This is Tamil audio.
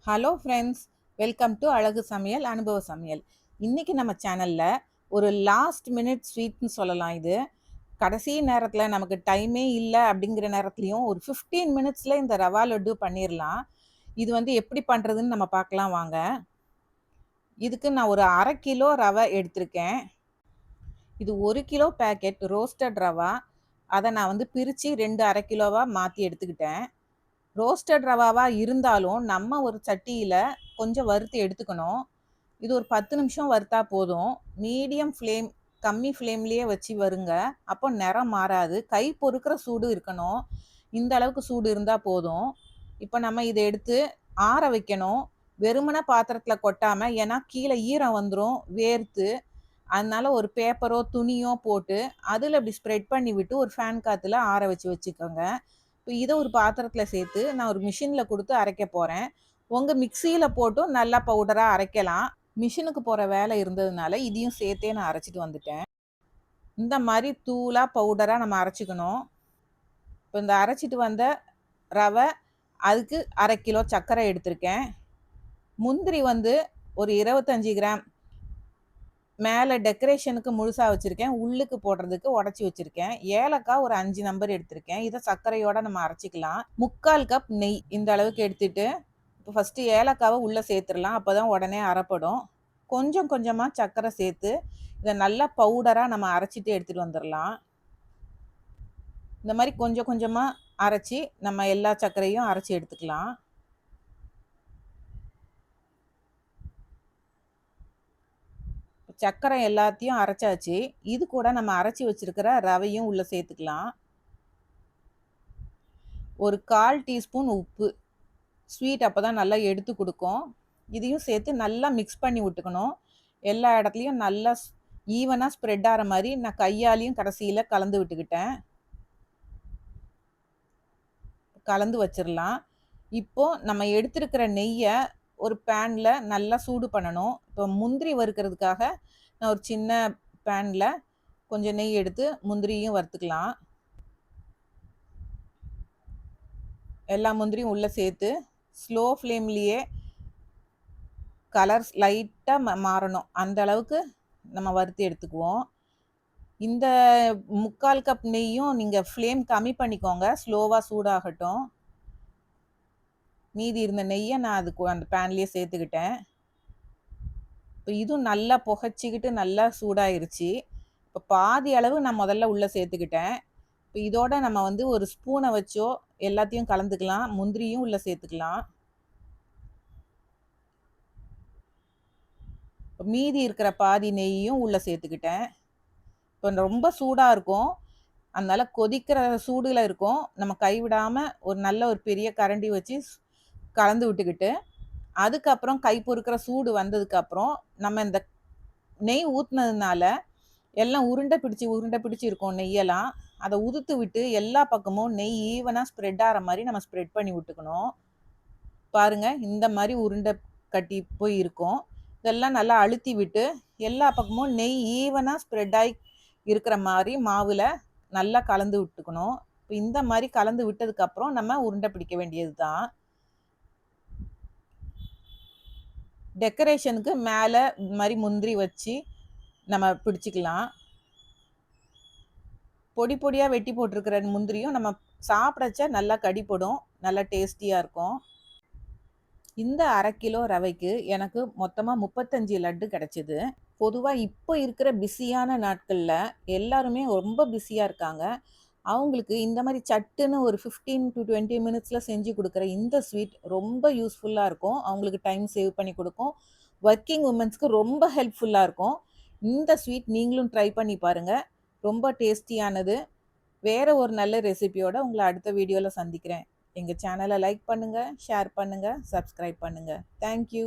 ஹலோ ஃப்ரெண்ட்ஸ், வெல்கம் டு அழகு சமையல் அனுபவ சமையல். இன்னைக்கு நம்ம சேனலில் ஒரு லாஸ்ட் மினிட் ஸ்வீட்னு சொல்லலாம். இது கடைசி நேரத்தில் நமக்கு டைமே இல்லை அப்படிங்கிற நேரத்துலையும் ஒரு 15 மினிட்ஸில் இந்த ரவா லட்டு பண்ணிடலாம். இது எப்படி பண்ணுறதுன்னு நம்ம பார்க்கலாம் வாங்க. இதுக்கு நான் ஒரு 1/2 கிலோ ரவை எடுத்திருக்கேன். இது 1 கிலோ பேக்கெட் ரோஸ்டட் ரவா. அதை நான் பிரித்து 2 1/2 கிலோவாக மாற்றி எடுத்துக்கிட்டேன். ரோஸ்டட் ரவாவா இருந்தாலும் நம்ம ஒரு சட்டியில் கொஞ்சம் வறுத்து எடுத்துக்கணும். இது ஒரு 10 நிமிஷம் வறுத்தா போதும். மீடியம் ஃப்ளேம், கம்மி ஃப்ளேம்லேயே வச்சு வருங்க. அப்போ நிறம் மாறாது. கை பொறுக்கிற சூடு இருக்கணும். இந்த அளவுக்கு சூடு இருந்தால் போதும். இப்போ நம்ம இதை எடுத்து ஆற வைக்கணும். வெறுமன பாத்திரத்தில் கொட்டாமல், ஏன்னா கீழே ஈரம் வந்துடும் வேர்த்து. அதனால ஒரு பேப்பரோ துணியோ போட்டு அதில் இப்படி ஸ்ப்ரெட் பண்ணி விட்டு ஒரு ஃபேன் காற்றுல ஆற வச்சுக்கோங்க. இப்போ இதை ஒரு பாத்திரத்தில் சேர்த்து நான் ஒரு மிஷினில் கொடுத்து அரைக்க போகிறேன். உங்கள் மிக்சியில் போட்டும் நல்லா பவுடராக அரைக்கலாம். மிஷினுக்கு போகிற வேலை இருந்ததுனால இதையும் சேர்த்தே நான் அரைச்சிட்டு வந்துட்டேன். இந்த மாதிரி தூளாக பவுடராக நம்ம அரைச்சிக்கணும். இப்போ இந்த அரைச்சிட்டு வந்த ரவை, அதுக்கு 1/2 கிலோ சர்க்கரை எடுத்திருக்கேன். முந்திரி ஒரு 25 கிராம் மேலே டெக்கரேஷனுக்கு முழுசாக வச்சுருக்கேன். உள்ளுக்கு போடுறதுக்கு உடச்சி வச்சுருக்கேன். ஏலக்காய் ஒரு 5 நம்பர் எடுத்திருக்கேன். இதை சர்க்கரையோடு நம்ம அரைச்சிக்கலாம். 3/4 கப் நெய் இந்த அளவுக்கு எடுத்துட்டு இப்போ ஃபஸ்ட்டு ஏலக்காவை உள்ளே சேர்த்துடலாம். அப்போ தான் உடனே அரைப்படும். கொஞ்சம் கொஞ்சமாக சர்க்கரை சேர்த்து இதை நல்லா பவுடராக நம்ம அரைச்சிட்டு எடுத்துகிட்டு வந்துடலாம். இந்த மாதிரி கொஞ்சம் கொஞ்சமாக அரைச்சி நம்ம எல்லா சர்க்கரையும் அரைச்சி எடுத்துக்கலாம். சர்க்கரை எல்லாத்தையும் அரைச்சாச்சு. இது கூட நம்ம அரைச்சி வச்சிருக்கிற ரவையும் உள்ளே சேர்த்துக்கலாம். ஒரு 1/4 டீஸ்பூன் உப்பு. ஸ்வீட் அப்போ தான் நல்லா எடுத்து கொடுக்கும். இதையும் சேர்த்து நல்லா மிக்ஸ் பண்ணி விட்டுக்கணும். எல்லா இடத்துலையும் நல்லா ஈவனாக ஸ்ப்ரெட் ஆகிற மாதிரி நான் கையாலையும் கடைசியில் கலந்து விட்டுக்கிட்டேன். கலந்து வச்சிடலாம். இப்போது நம்ம எடுத்துருக்கிற நெய்யை ஒரு பேனில் நல்லா சூடு பண்ணணும். இப்போ முந்திரி வறுக்கிறதுக்காக நான் ஒரு சின்ன பேனில் கொஞ்சம் நெய் எடுத்து முந்திரியும் வறுத்துக்கலாம். எல்லா முந்திரியும் உள்ளே சேர்த்து ஸ்லோ ஃப்ளேம்லேயே கலர்ஸ் லைட்டாக மாறணும். அந்த அளவுக்கு நம்ம வறுத்து எடுத்துக்குவோம். இந்த 3/4 கப் நெய்யும் நீங்கள் ஃப்ளேம் கம்மி பண்ணிக்கோங்க. ஸ்லோவாக சூடாகட்டும். மீதி இருந்த நெய்யை நான் அந்த பேன்லேயே சேர்த்துக்கிட்டேன். இப்போ இதுவும் நல்லா புகைச்சிக்கிட்டு நல்லா சூடாயிருச்சு. இப்போ பாதி அளவு நான் முதல்ல உள்ளே சேர்த்துக்கிட்டேன். இப்போ இதோட நம்ம ஒரு ஸ்பூனை வச்சோ எல்லாத்தையும் கலந்துக்கலாம். முந்திரியும் உள்ளே சேர்த்துக்கலாம். இப்போ மீதி இருக்கிற பாதி நெய்யும் உள்ளே சேர்த்துக்கிட்டேன். இப்போ ரொம்ப சூடாக இருக்கும். அதனால கொதிக்கிற சூடில் இருக்கும். நம்ம கைவிடாமல் ஒரு நல்ல ஒரு பெரிய கரண்டி வச்சு கலந்து விட்டுக்கிட்டு, அதுக்கப்புறம் கை பொறுக்கிற சூடு வந்ததுக்கப்புறம் நம்ம இந்த நெய் ஊற்றுனதுனால எல்லாம் உருண்டை பிடிச்சி இருக்கும் நெய்யெல்லாம். அதை உதுத்து விட்டு எல்லா பக்கமும் நெய் ஈவனாக ஸ்ப்ரெட் ஆகிற மாதிரி நம்ம ஸ்ப்ரெட் பண்ணி விட்டுக்கணும். பாருங்கள், இந்த மாதிரி உருண்டை கட்டி போய் இருக்கும். இதெல்லாம் நல்லா அழுத்தி விட்டு எல்லா பக்கமும் நெய் ஈவனாக ஸ்ப்ரெட் ஆகி இருக்கிற மாதிரி மாவில் நல்லா கலந்து விட்டுக்கணும். இப்போ இந்த மாதிரி கலந்து விட்டதுக்கப்புறம் நம்ம உருண்டை பிடிக்க வேண்டியது தான். டெக்கரேஷனுக்கு மேலே இந்த மாதிரி முந்திரி வச்சு நம்ம பிடிச்சிக்கலாம். பொடி பொடியாக வெட்டி போட்டிருக்கிற முந்திரியும் நம்ம சாப்பிடச்ச நல்லா கடிப்படும், நல்லா டேஸ்டியாக இருக்கும். இந்த 1/2 கிலோ ரவைக்கு எனக்கு மொத்தமாக 35 லட்டு கிடச்சிது. பொதுவாக இப்போ இருக்கிற பிஸியான நாட்களில் எல்லாருமே ரொம்ப பிஸியாக இருக்காங்க. அவங்களுக்கு இந்த மாதிரி சட்டுன்னு ஒரு 15 to 20 மினிட்ஸில் செஞ்சு கொடுக்குற இந்த ஸ்வீட் ரொம்ப யூஸ்ஃபுல்லாக இருக்கும். அவங்களுக்கு டைம் சேவ் பண்ணி கொடுக்கும். ஒர்க்கிங் உமன்ஸ்க்கு ரொம்ப ஹெல்ப்ஃபுல்லாக இருக்கும். இந்த ஸ்வீட் நீங்களும் ட்ரை பண்ணி பாருங்கள். ரொம்ப டேஸ்டியானது. வேறு ஒரு நல்ல ரெசிபியோட உங்களை அடுத்த வீடியோவில் சந்திக்கிறேன். எங்கள் சேனலை லைக் பண்ணுங்கள், ஷேர் பண்ணுங்கள், சப்ஸ்கிரைப் பண்ணுங்கள். தேங்க்யூ.